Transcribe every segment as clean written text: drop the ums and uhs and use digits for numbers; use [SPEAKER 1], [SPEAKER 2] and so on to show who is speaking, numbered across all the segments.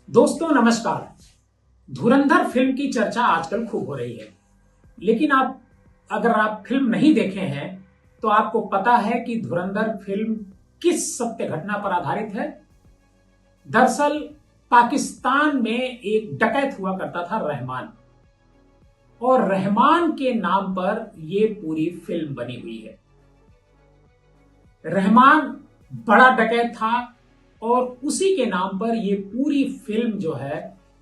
[SPEAKER 1] दोस्तों नमस्कार। धुरंधर फिल्म की चर्चा आजकल खूब हो रही है, लेकिन अगर आप फिल्म नहीं देखे हैं तो आपको पता है कि धुरंधर फिल्म किस सत्य घटना पर आधारित है। दरअसल पाकिस्तान में एक डकैत हुआ करता था रहमान, और रहमान के नाम पर यह पूरी फिल्म बनी हुई है। रहमान बड़ा डकैत था और उसी के नाम पर यह पूरी फिल्म जो है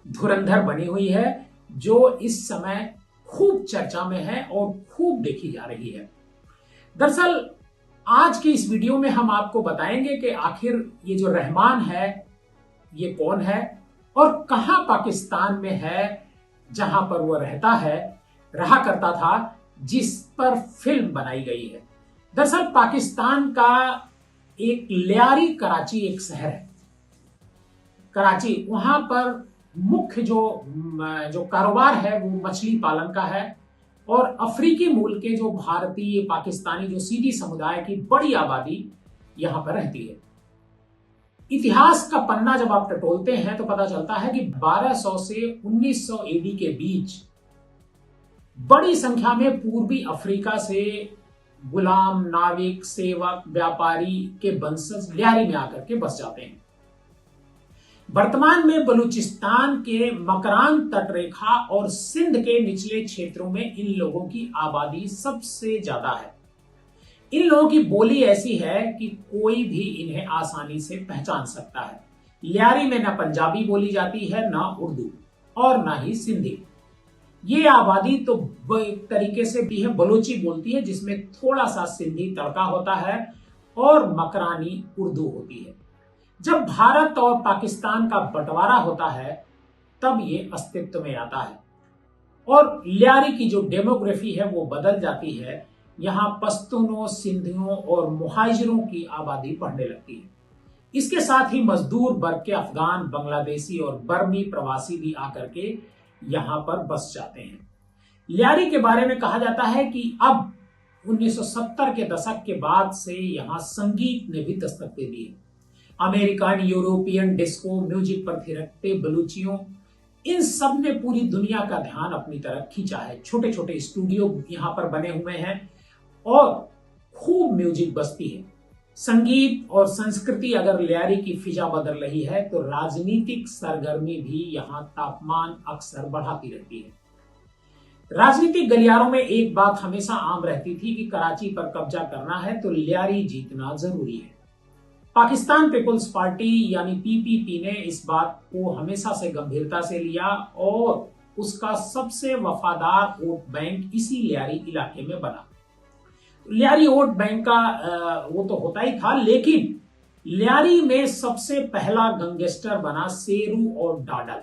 [SPEAKER 1] धुरंधर बनी हुई है, जो इस समय खूब चर्चा में है और खूब देखी जा रही है। दरअसल आज की इस वीडियो में हम आपको बताएंगे कि आखिर ये जो रहमान है ये कौन है और कहां पाकिस्तान में है जहां पर वह रहा करता था, जिस पर फिल्म बनाई गई है। दरअसल पाकिस्तान का एक लियारी कराची एक शहर है। कराची, वहां पर मुख्य जो कारोबार है वो मछली पालन का है, और अफ्रीकी मूल के जो भारतीय पाकिस्तानी जो सीधी समुदाय की बड़ी आबादी यहां पर रहती है। इतिहास का पन्ना जब आप टटोलते हैं तो पता चलता है कि 1200 से 1900 एडी के बीच बड़ी संख्या में पूर्वी अफ्रीका से गुलाम, नाविक, सेवक, व्यापारी के वंशज लियारी में आकर के बस जाते हैं। वर्तमान में बलूचिस्तान के मकरान तटरेखा और सिंध के निचले क्षेत्रों में इन लोगों की आबादी सबसे ज्यादा है। इन लोगों की बोली ऐसी है कि कोई भी इन्हें आसानी से पहचान सकता है। लियारी में न पंजाबी बोली जाती है, न उर्दू और न ही सिंधी। ये आबादी तो एक तरीके से भी है बलोची बोलती है, जिसमें थोड़ा सा सिंधी तड़का होता है और मकरानी उर्दू होती है। जब भारत और पाकिस्तान का बंटवारा होता है तब ये अस्तित्व में आता है और लियारी की जो डेमोग्राफी है वो बदल जाती है। यहां पश्तूनों, सिंधियों और मुहाजिरों की आबादी बढ़ने लगती है। इसके साथ ही मजदूर वर्ग के अफगान, बांग्लादेशी और बर्मी प्रवासी भी आकर के यहां पर बस जाते हैं। लियारी के बारे में कहा जाता है कि अब 1970 के दशक के बाद से यहां संगीत ने भी दस्तक दे दी है। अमेरिकन, यूरोपियन डिस्को म्यूजिक पर थिरकते बलूचियों, इन सब ने पूरी दुनिया का ध्यान अपनी तरफ खींचा है। छोटे छोटे स्टूडियो यहां पर बने हुए हैं और खूब म्यूजिक बजती है। संगीत और संस्कृति, अगर लियारी की फिजा बदल रही है तो राजनीतिक सरगर्मी भी यहां तापमान अक्सर बढ़ाती रहती है। राजनीतिक गलियारों में एक बात हमेशा आम रहती थी कि कराची पर कब्जा करना है तो लियारी जीतना जरूरी है। पाकिस्तान पीपुल्स पार्टी यानी पीपीपी ने इस बात को हमेशा से गंभीरता से लिया और उसका सबसे वफादार वोट बैंक इसी लियारी इलाके में बना। लियारी वोट बैंक का वो तो होता ही था, लेकिन लियारी में सबसे पहला गैंगस्टर बना शेरू और डाडल।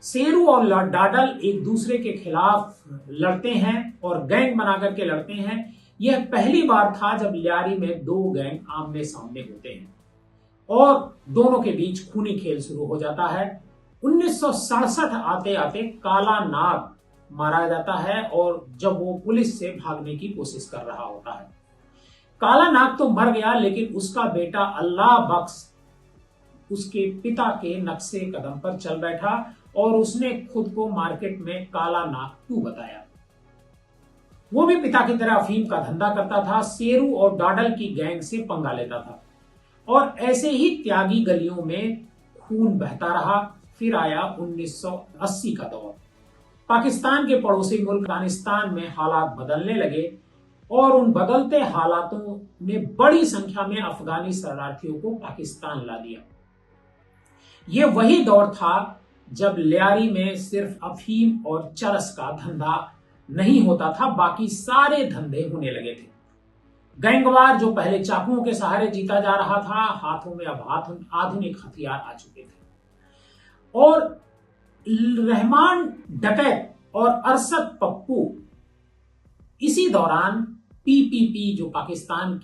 [SPEAKER 1] शेरू और डाडल एक दूसरे के खिलाफ लड़ते हैं और गैंग बनाकर के लड़ते हैं। यह पहली बार था जब लियारी में दो गैंग आमने सामने होते हैं और दोनों के बीच खूनी खेल शुरू हो जाता है। 1967 आते आते काला नाग मारा जाता है और जब वो पुलिस से भागने की कोशिश कर रहा होता है। काला नाग तो मर गया, लेकिन उसका बेटा अल्लाह बख्श उसके पिता के नक्शे कदम पर चल बैठा और उसने खुद को मार्केट में काला नाग 2 बताया। वो भी पिता की तरह अफीम का धंधा करता था, शेरू और डाडल की गैंग से पंगा लेता था और ऐसे ही त्यागी गलियों में खून बहता रहा। फिर आया 1980 का दौर। पाकिस्तान के पड़ोसी मुल्क अफगानिस्तान में हालात बदलने लगे और उन बदलते हालातों ने बड़ी संख्या में अफगानी शरणार्थियों को पाकिस्तान ला दिया। यह वही दौर था जब लियारी में सिर्फ अफीम और चरस का धंधा नहीं होता था, बाकी सारे धंधे होने लगे थे। गैंगवार जो पहले चाकुओं के सहारे जीता जा रहा था, हाथों में अब आधुनिक हथियार आ चुके थे। और रहमान डकैत और अरशद पप्पू इसी दौरान पीपीपी जो पाकिस्तान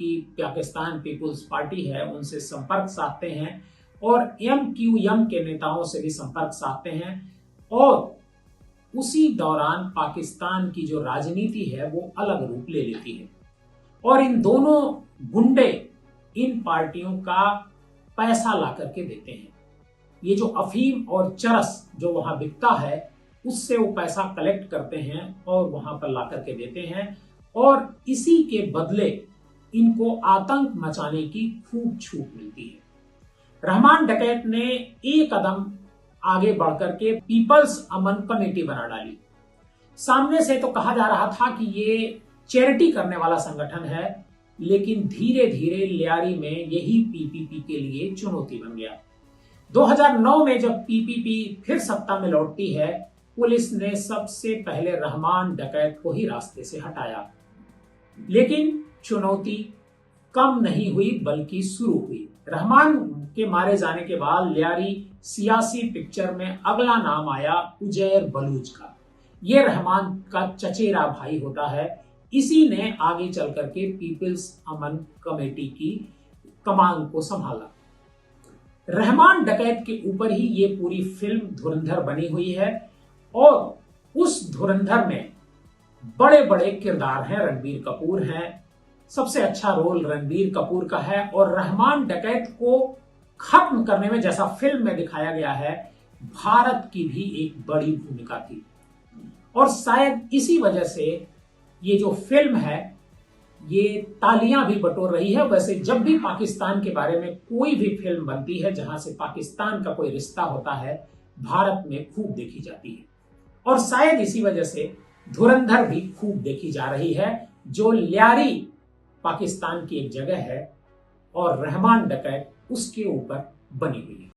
[SPEAKER 1] पीपुल्स पार्टी है उनसे संपर्क साधते हैं और एमक्यूएम के नेताओं से भी संपर्क साधते हैं और उसी दौरान पाकिस्तान की जो राजनीति है वो अलग रूप ले लेती है और इन दोनों गुंडे इन पार्टियों का पैसा ला करके देते हैं। ये जो अफीम और चरस जो वहां बिकता है उससे वो पैसा कलेक्ट करते हैं और वहां पर ला करके देते हैं, और इसी के बदले इनको आतंक मचाने की खूब छूट मिलती है। रहमान डकैत ने एक कदम आगे बढ़कर के पीपल्स अमन कमेटी बना डाली। सामने से तो कहा जा रहा था कि ये चैरिटी करने वाला संगठन है, लेकिन धीरे धीरे लियारी में यही पीपीपी के लिए चुनौती बन गया। 2009 में जब पीपीपी फिर सत्ता में लौटती है, पुलिस ने सबसे पहले रहमान डकैत को ही रास्ते से हटाया, लेकिन चुनौती कम नहीं हुई बल्कि शुरू हुई। रहमान के मारे जाने के बाद लियारी सियासी पिक्चर में अगला नाम आया उजैर बलूच का। यह रहमान का चचेरा भाई होता है। इसी ने आगे चल करके पीपल्स अमन कमेटी की कमान को संभाला। रहमान डकैत के ऊपर ही ये पूरी फिल्म धुरंधर बनी हुई है, और उस धुरंधर में बड़े बड़े किरदार हैं। रणबीर कपूर हैं, सबसे अच्छा रोल रणबीर कपूर का है, और रहमान डकैत को खत्म करने में जैसा फिल्म में दिखाया गया है, भारत की भी एक बड़ी भूमिका थी। और शायद इसी वजह से ये जो फिल्म है ये तालियां भी बटोर रही है। वैसे जब भी पाकिस्तान के बारे में कोई भी फिल्म बनती है जहां से पाकिस्तान का कोई रिश्ता होता है, भारत में खूब देखी जाती है, और शायद इसी वजह से धुरंधर भी खूब देखी जा रही है। जो लियारी पाकिस्तान की एक जगह है और रहमान डकैत उसके ऊपर बनी हुई है।